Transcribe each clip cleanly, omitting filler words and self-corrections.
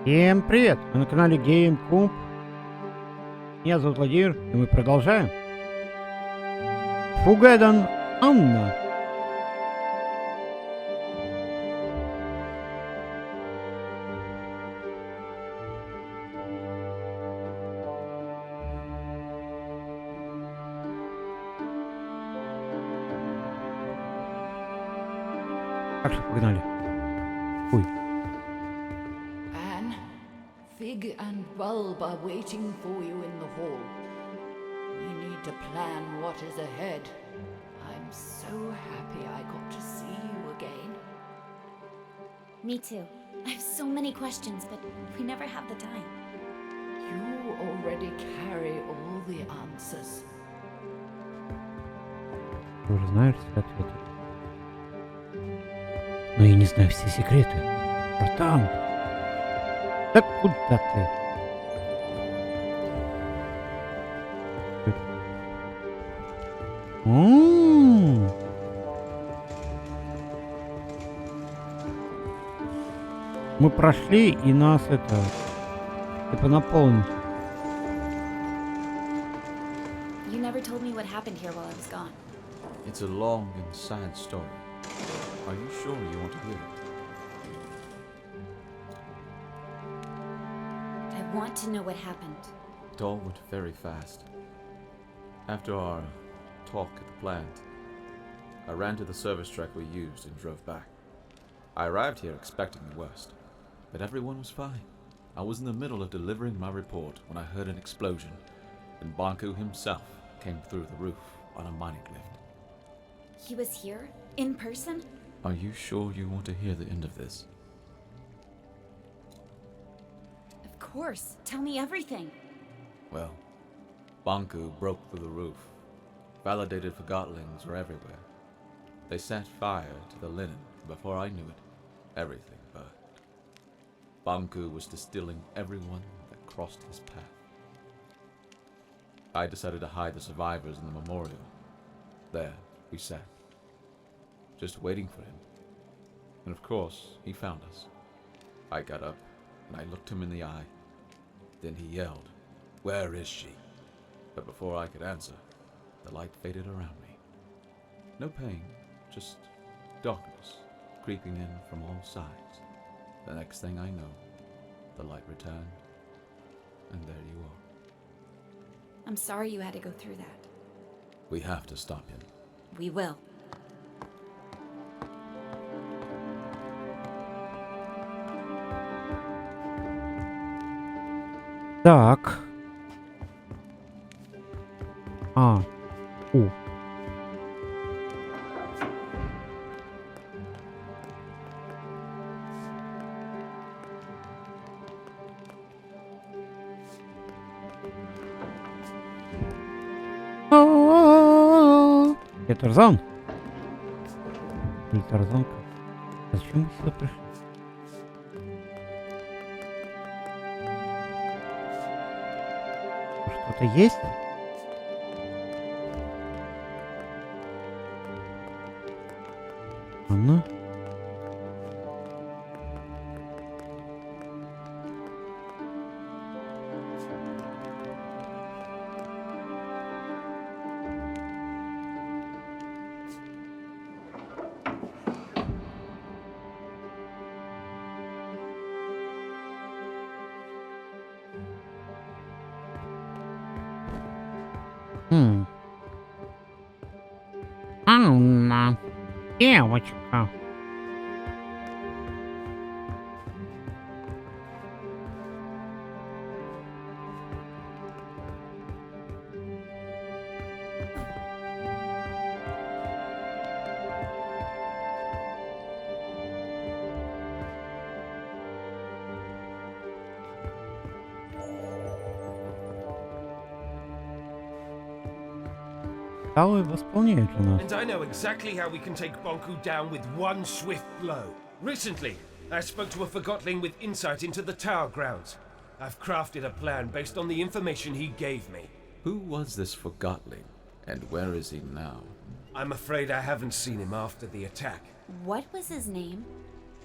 Всем привет! Вы на канале Кому. Меня зовут Владимир, и мы продолжаем. Forgotton Анна. Так что погнали. Ой. Fig and Bulb are waiting for you in the hall. We need to plan what is ahead. I'm so happy I got to see you again. Me too. I have so many questions, but we never have the time. You already carry all the answers. Ты уже знаешь все ответы. Но я не знаю все секреты. Братан! Так куда ты? Мы прошли, и нас это типа наполнить. You never told me what happened here while I was gone. It's a long and sad story. Are you sure you want to hear it? I want to know what happened. It all went very fast. After our talk at the plant, I ran to the service truck we used and drove back. I arrived here expecting the worst, but everyone was fine. I was in the middle of delivering my report when I heard an explosion, and Banku himself came through the roof on a mining lift. He was here? In person? Are you sure you want to hear the end of this? Of course. Tell me everything. Well, Banku broke through the roof. Validated Forgottlings were everywhere. They set fire to the linen. Before I knew it, everything burned. Banku was distilling everyone that crossed his path. I decided to hide the survivors in the memorial. There we sat, just waiting for him. And of course, he found us. I got up and I looked him in the eye. Then he yelled, "Where is she?" But before I could answer, the light faded around me. No pain, just darkness creeping in from all sides. The next thing I know, the light returned, and there you are. I'm sorry you had to go through that. We have to stop him. We will. Так. У. Я Тарзан? Или Тарзанка? А зачем мы сюда пришли? Что-то есть? Анна? Анна, девочка. Восполняет у нас. And I know exactly how we can take Banku down with one swift blow. Recently, I spoke to a Forgottling with insight into the tower grounds. I've crafted a plan based on the information he gave me. Who was this Forgottling, and where is he now? I'm afraid I haven't seen him after the attack. What was his name?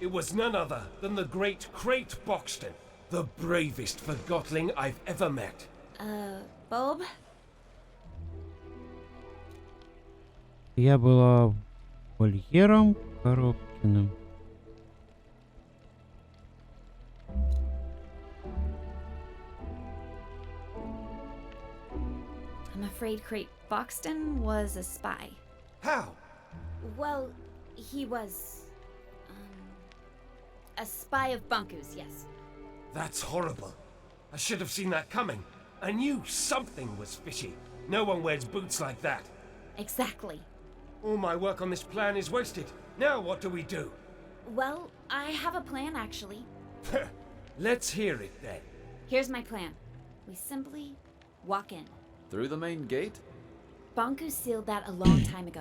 It was none other than the great Crate Boxton, The bravest Forgotling I've ever met. Bulb? Я была вольером Коробкиным. I'm afraid Crate Boxton was a spy. How? Well, he was... a spy of Bunku's, yes. That's horrible. I should have seen that coming. I knew something was fishy. No one wears boots like that. Exactly. All my work on this plan is wasted. Now what do we do? Well, I have a plan, actually. Let's hear it then. Here's my plan. We simply walk in. Through the main gate? Bunku sealed that a long time ago.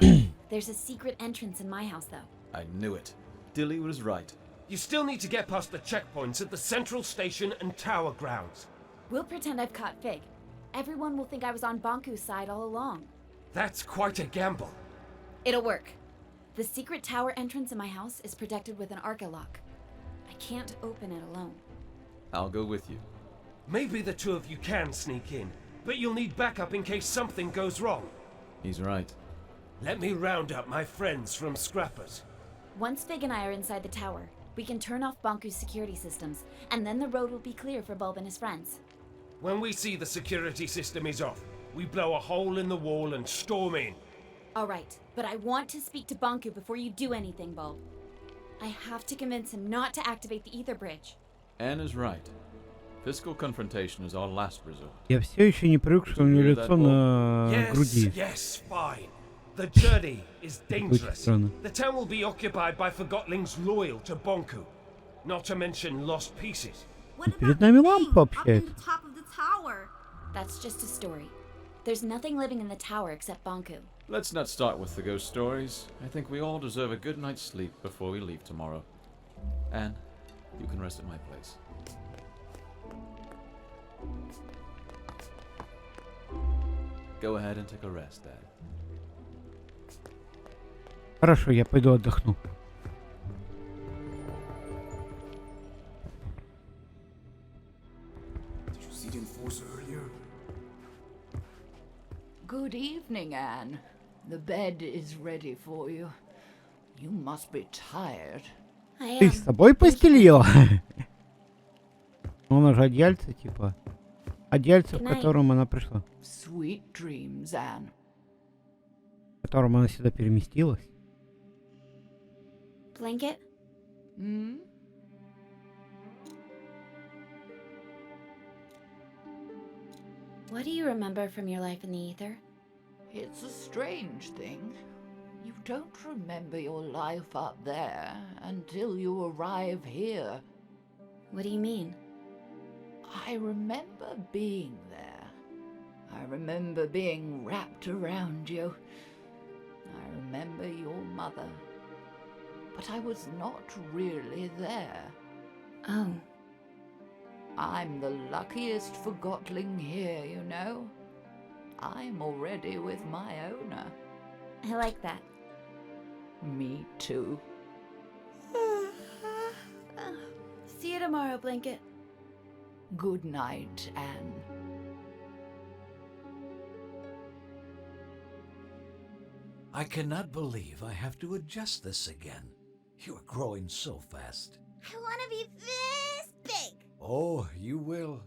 There's a secret entrance in my house, though. I knew it. Dilly was right. You still need to get past the checkpoints at the central station and tower grounds. We'll pretend I've caught Fig. Everyone will think I was on Bunku's side all along. That's quite a gamble. It'll work. The secret tower entrance in my house is protected with an Arca lock. I can't open it alone. I'll go with you. Maybe the two of you can sneak in, but you'll need backup in case something goes wrong. He's right. Let me round up my friends from Scrappers. Once Fig and I are inside the tower, we can turn off Bunku's security systems, and then the road will be clear for Bulb and his friends. When we see the security system is off, we blow a hole in the wall and storm in. All right, but I want to speak to Bunku before you do anything, Bulb. I have to convince him not to activate the ether bridge. Anne is right. Physical confrontation is our last resort. Я все еще не привык, что у него лицо на груди. Yes, fine. The journey is dangerous. странно. The town will be occupied by Forgotlings loyal to Bonku, not to mention lost pieces. Перед нами лампа общается. Top of the tower. That's just a story. There's nothing living in the tower except Bunku. Let's not start with the ghost stories. I think we all deserve a good night's sleep before we leave tomorrow. Anne, you can rest at my place. Go ahead and take a rest, Dad. Хорошо, я пойду отдохну. Did you see the enforcer earlier? Good evening, Anne. The bed is ready for you. You must be tired. I Ты am. с собой постелила? Она же одеяльце, типа. Одеяльце, в котором она пришла. Sweet dreams, Anne. В котором она сюда переместилась. Blanket? Hmm? What do you remember from your life in the ether? It's a strange thing. You don't remember your life up there until you arrive here. What do you mean? I remember being there. I remember being wrapped around you. I remember your mother. But I was not really there. Oh. I'm the luckiest Forgotling here, you know. I'm already with my owner. I like that. Me too. See you tomorrow, Blanket. Good night, Anne. I cannot believe I have to adjust this again. You are growing so fast. I want to be this big. Oh, you will.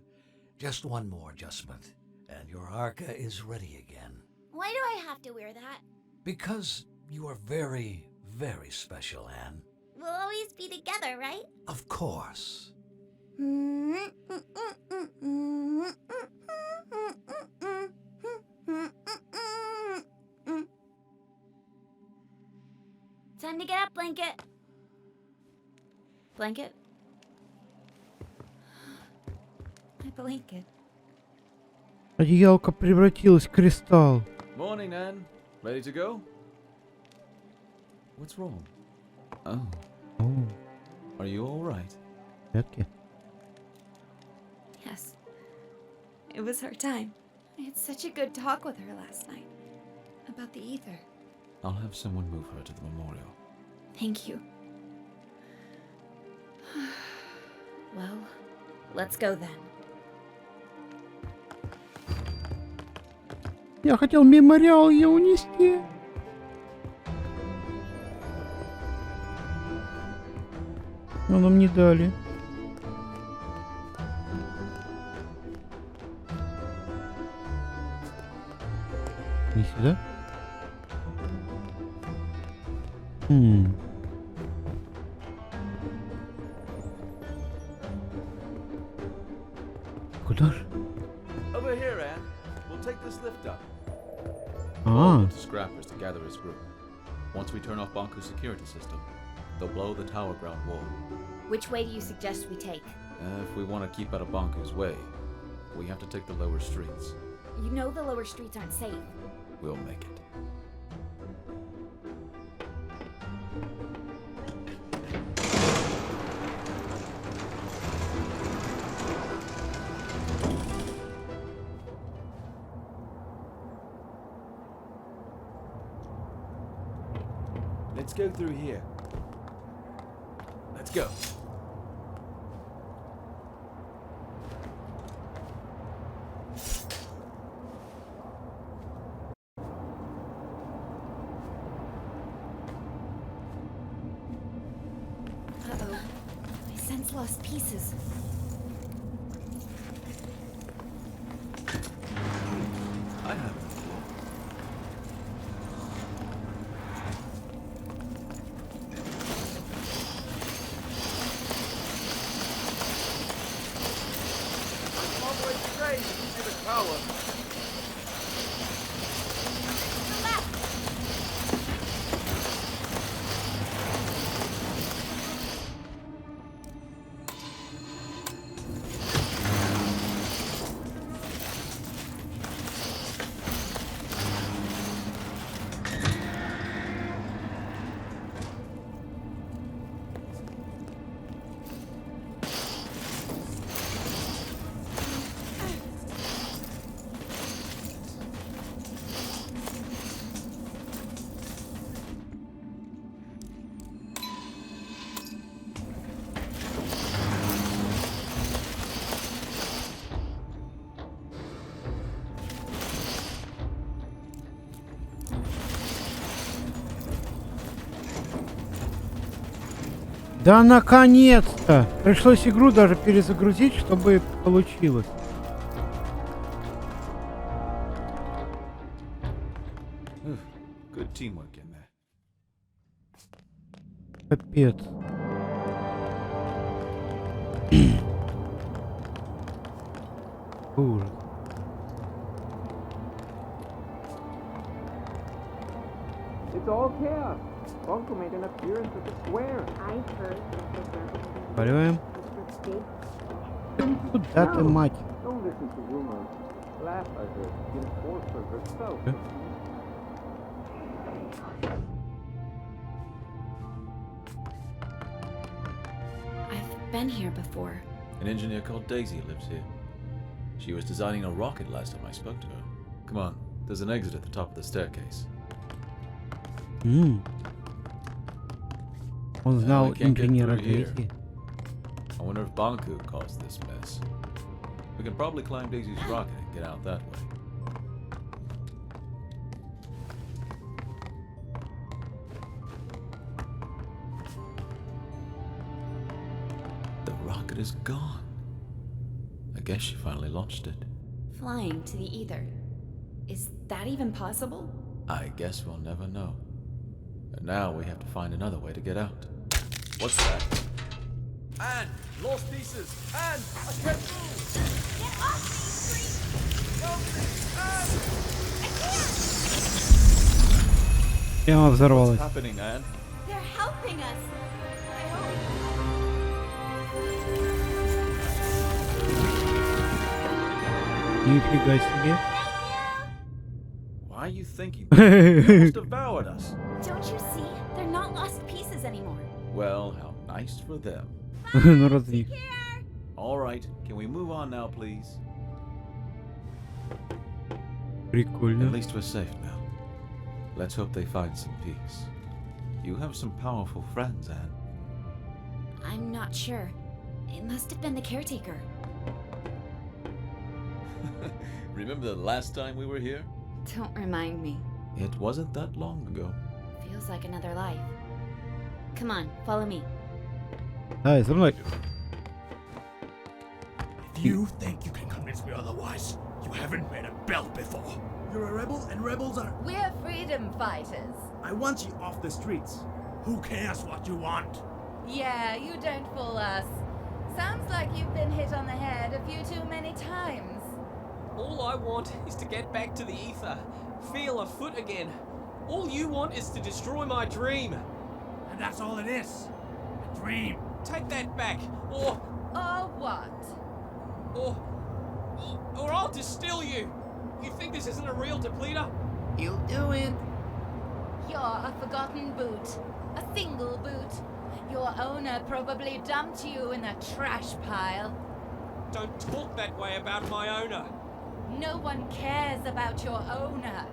Just one more adjustment, and your Arca is ready again. Why do I have to wear that? Because you are very, very special, Anne. We'll always be together, right? Of course. Time to get up, Blanket. Blanket? My blanket. Одеялка превратилась в кристалл. Morning, Anne. Ready to go? What's wrong? Oh, О, are you all right? в порядке. Yes. It was her time. I had such a good talk with her last night. About the ether. I'll have someone move her to the memorial. Thank you. Well, Let's go then. Я хотел мемориал ее унести. Но нам не дали. Не сюда? Куда же? Over here, Anne. We'll take this lift up. А, Went to Scrappers to gather his group. Once we turn off Banku's security system, they'll blow the tower ground wall. Which way do you suggest we take? If we want to keep out of Banku's way, we have to take the lower streets. You know the lower streets aren't safe. We'll make it. Let's go through here. Let's go. Uh-oh. My sense lost pieces. I have it. да наконец-то! Пришлось игру даже перезагрузить, чтобы получилось. Good teamwork in there. Капец. Ужас. It's all chaos. Bunko made an appearance at the square. I heard Валиваем. Куда ты, мать? Don't listen to rumors. Laugh, I heard. Get a force for herself. I've been here before. An engineer called Daisy lives here. She was designing a rocket last time I spoke to her. Come on, there's an exit at the top of the staircase. Он знал I can't get инженера through here. Дейзи. I wonder if Banku caused this mess. We can probably climb Daisy's rocket and get out that way. The rocket is gone. I guess she finally launched it. Flying to the ether. Is that even possible? I guess we'll never know. And now we have to find another way to get out. What's that? Anne! Lost pieces! Anne! I can't move! Get off me, freak! Help me! Anne! I can't! Прямо взорвалась. What's happening, Anne? They're helping us. I hope. Нифига себе. Why are you thinking that? They almost devoured us. Don't you see? They're not lost pieces anymore. Well, how nice for them. Ну разве. All right, can we move on now, please? Прикольно. At least we're safe now. Let's hope they find some peace. You have some powerful friends, Anne. I'm not sure. It must have been the caretaker. Remember the last time we were here? Don't remind me. It wasn't that long ago. Feels like another life. Come on, follow me. Ай, за мной. If you think you can convince me otherwise, you haven't read a bell before. You're a rebel and rebels are... We're freedom fighters. I want you off the streets. Who cares what you want? Yeah, you don't fool us. Sounds like you've been hit on the head a few too many times. All I want is to get back to the ether, feel a foot again. All you want is to destroy my dream. And that's all it is. A dream. Take that back, or What? I'll distill you. You think this isn't a real depleter? You'll do it. You're a forgotten boot. A single boot. Your owner probably dumped you in a trash pile. Don't talk that way about my owner. No one cares about your owner.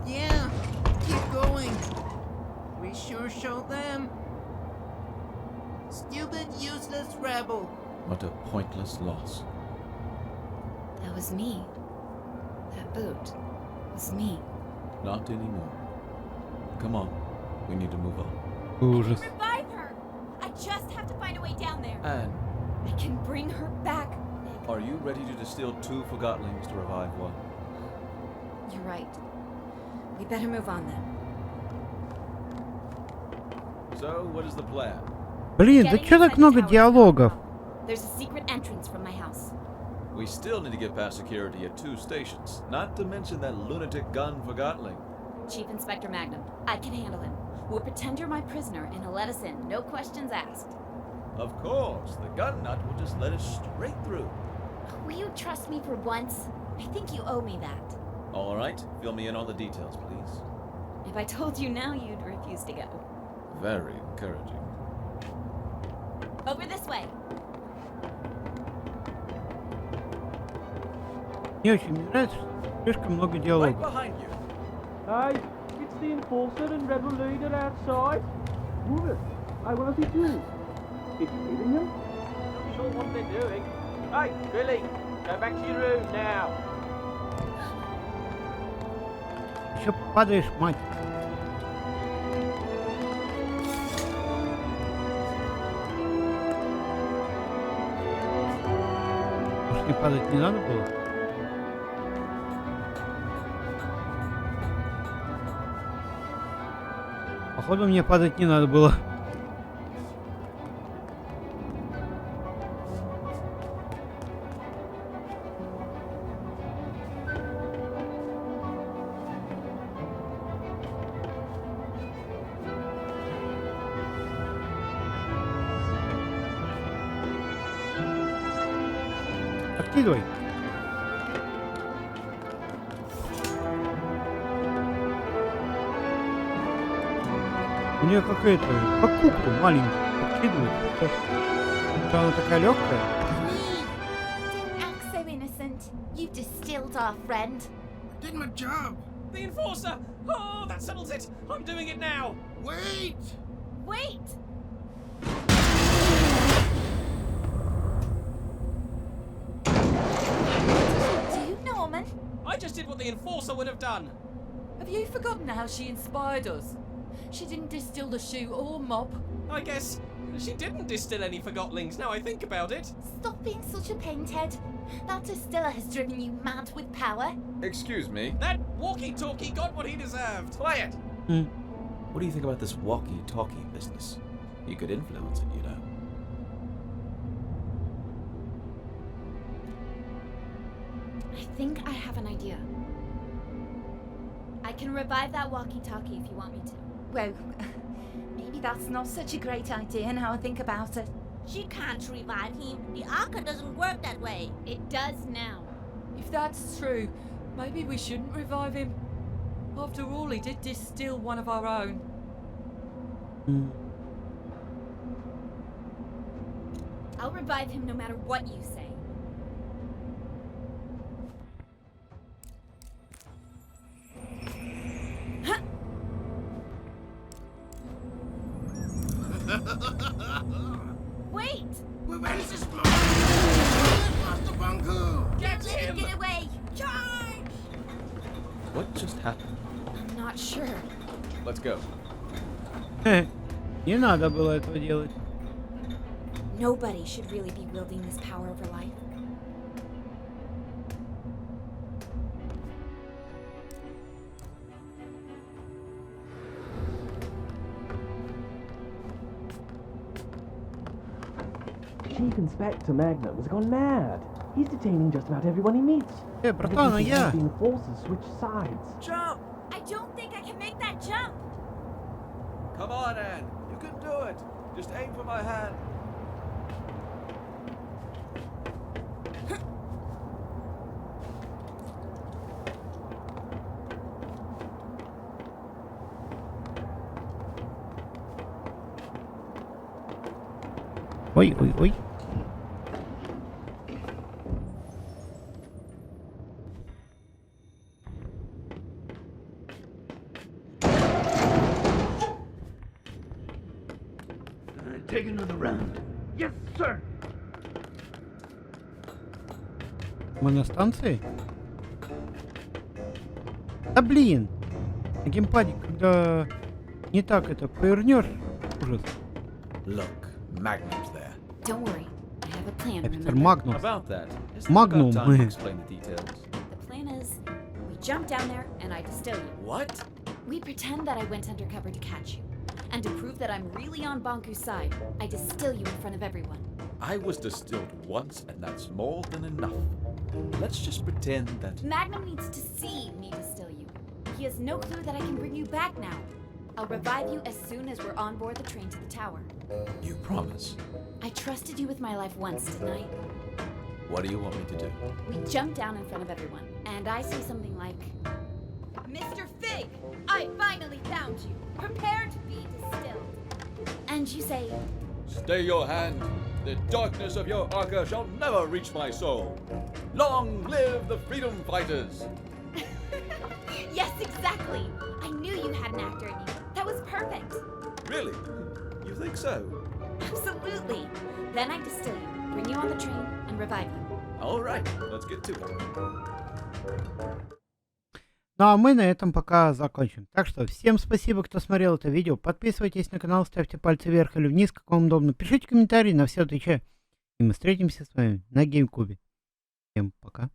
Yeah, keep going. We sure show them. Stupid, useless rebel. What a pointless loss. That was me. That boot was me. Not anymore. Come on, we need to move on. Ужас. Revive her! I just have to find a way down there. And I can bring her back. are you ready to distill 2 Forgottlings to revive 1? You're right. We better move on then. So, what is the plan? Блин, да чё так много диалогов? There's a secret entrance from my house. We still need to get past security at 2 stations, not to mention that lunatic gun Forgottling. Chief Inspector Magnum, I can handle him. We'll pretend you're my prisoner and he'll let us in, no questions asked. Of course, the gun nut will just let us straight through. Will you trust me for once? I think you owe me that. All right, fill me in on the details, please. If I told you now, you'd refuse to go. Very encouraging. Over this way. Мне очень не нравится, что слишком много диалогов. behind you. Hey, it's the enforcer and rebel leader outside. Move it. Hey, what does he do? Is he hitting him? Not sure what they're doing. Hey, Billy, go back to your room now. Еще падаешь, мать. Может, не падать не надо было? Походу, мне падать не надо было. Откидывай. У нее какая-то, как куклу маленькую, откидывает. Что она такая легкая? Don't act so innocent. You've distilled our friend. I did my job. The enforcer! Oh, that settles it! I'm doing it now! Wait! Wait! Do you, Norman? I just did what the enforcer would have done! Have you forgotten how she inspired us? She didn't distill the shoe or mop. I guess she didn't distill any Forgottlings, now I think about it. Stop being such a painthead. That distiller has driven you mad with power. Excuse me. That walkie-talkie got what he deserved. Play it! Hmm. What do you think about this walkie-talkie business? You could influence it, you know. I think I have an idea. I can revive that walkie-talkie if you want me to. Well, maybe that's not such a great idea now I think about it. She can't revive him. The Arca doesn't work that way. It does now. If that's true, maybe we shouldn't revive him. After all, he did distill one of our own. Hmm. I'll revive him no matter what you say. Wait! Where is this blow? Master Bunku! Get him! Get away! Charge! What just happened? I'm not sure. Let's go. Не надо было этого делать. Nobody should really be wielding this power over life. Chief Inspector Magnum has gone mad. He's detaining just about everyone he meets. Братан, а я? The forces switch sides. Jump! I don't think I can make that jump! Come on, Anne. You can do it. Just aim for my hand. Ой, ой, ой. Take another round. Yes, sir. Мы на станции? Да блин! На геймпаде, когда не так это повернешь, ужас. Look, Magnum's there. Don't worry, I have a plan, Офицер remember? Магнус. About that, isn't it Magnum. about time to explain the details? The plan is, we jump down there and I distill you. What? We pretend that I went undercover to catch you. And to prove that I'm really on Bonku's side, I distill you in front of everyone. I was distilled once, and that's more than enough. Let's just pretend that... Magnum needs to see me distill you. He has no clue that I can bring you back now. I'll revive you as soon as we're on board the train to the tower. You promise? I trusted you with my life once, didn't I? What do you want me to do? We jump down in front of everyone, and I say something like, Mr. Fig, I finally found you. Prepare to be distilled. And you say, Stay your hand. The darkness of your arca shall never reach my soul. Long live the freedom fighters! yes, exactly. I knew you had an actor in you. That was perfect. Really? You think so? Absolutely. Then I distill you, bring you on the train, and revive you. All right, let's get to it. Ну а мы на этом пока закончим. Так что всем спасибо, кто смотрел это видео. Подписывайтесь на канал, ставьте пальцы вверх или вниз, как вам удобно. Пишите комментарии, на все отвечаю. И мы встретимся с вами на GameCube. Всем пока.